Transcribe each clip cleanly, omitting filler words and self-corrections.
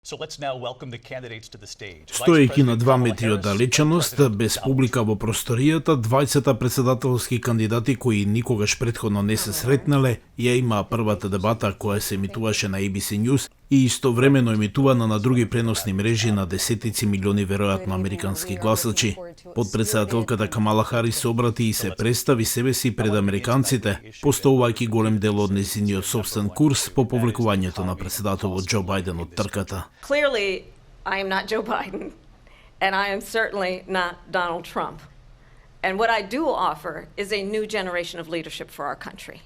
Стоејќи на 2 метри од далеченост, без публика во просторијата, двајцата претседателски кандидати кои никогаш претходно не се сретнале, ја имаа првата дебата која се емитуваше на ABC News и истовремено емитувана на други преносни мрежи на десетици милиони веројатно американски гласачи. Подпредседателката Камала Харис се обрати и се представи себе си пред американците, поставувајќи голем дел од нејзиниот собствен курс по повлекувањето на председателот Џо Бајден од трката. Clearly, I am not Joe Biden, and I am certainly not Donald Trump. And what I do offer is a new generation of leadership for our country.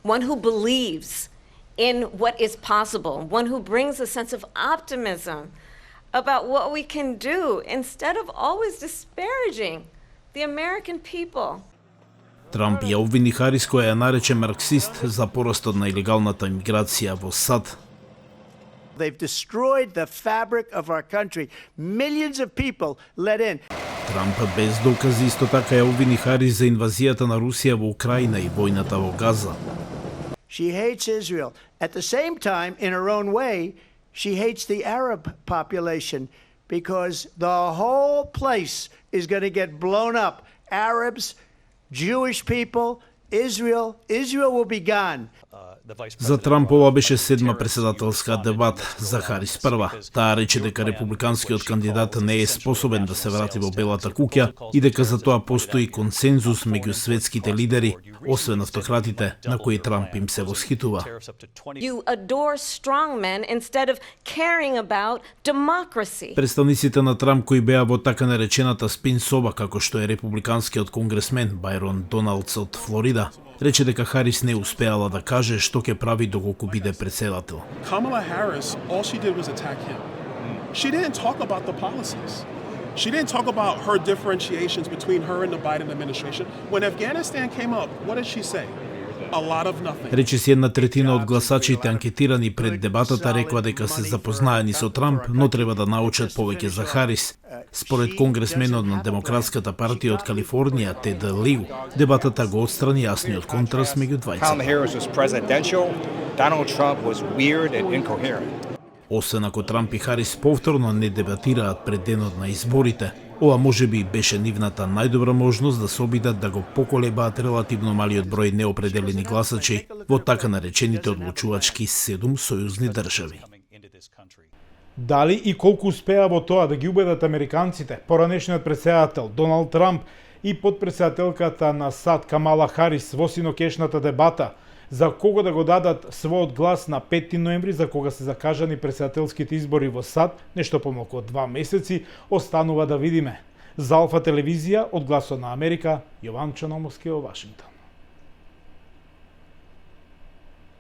One who believes in what is possible, one who brings a sense of optimism about what we can do instead of always disparaging the American people. Трамп ја обвини Харис, која ја нарече марксист, за порастот на илегалната имиграција во САД. They've destroyed the fabric of our country. Millions of people let in. Трамп без докази исто така ја обвини Харис за инвазијата на Русија во Украина и војната во Газа. She hates Israel. At the same time, in her own way, she hates the Arab population because the whole place is going to get blown up. Arabs, Jewish people, Israel will be gone. За Трамп ова беше седма претседателска дебат, за Харис прва. Таа рече дека републиканскиот кандидат не е способен да се врати во Белата куќа и дека за тоа постои консензус меѓу светските лидери, освен автократите, на кои Трамп им се восхитува. You adore strong men instead of caring about democracy. Представниците на Трамп кои беа во така наречената спин соба, како што е републиканскиот конгресмен Байрон Доналдс од Флорида, рече дека Харис не успеала да каже што ќе прави доколку биде председател. Kamala Harris, all she did was attack him. She didn't talk about the policies. She didn't talk about her differentiations between her and the Biden administration. When Afghanistan came up, what did she say? A lot of nothing. Рече си 1/3 од гласачите анкетирани пред дебатата рекоа дека се запознаени со Трамп, но треба да научат повеќе за Харис. Според конгресменот на Демократската партија од Калифорнија, Тед Лиу, дебатата го отстрани јасниот контраст меѓу двајцата. Освен ако Трамп и Харис повторно не дебатираат пред денот на изборите, ова можеби беше нивната најдобра можност да се обидат да го поколебаат релативно малиот број неопределени гласачи во така наречените одлучувачки 7 сојузни држави. Дали и колку успеа во тоа да ги убедат американците, поранешниот претседател Доналд Трамп и подпредседателката на САД Камала Харис во синокешната дебата за кого да го дадат својот глас на 5 ноември, за кога се закажани претседателските избори во САД, нешто помалку од 2 месеци, останува да видиме. За Алфа телевизија, од Гласот на Америка, Јован Чономовски во Вашингтон.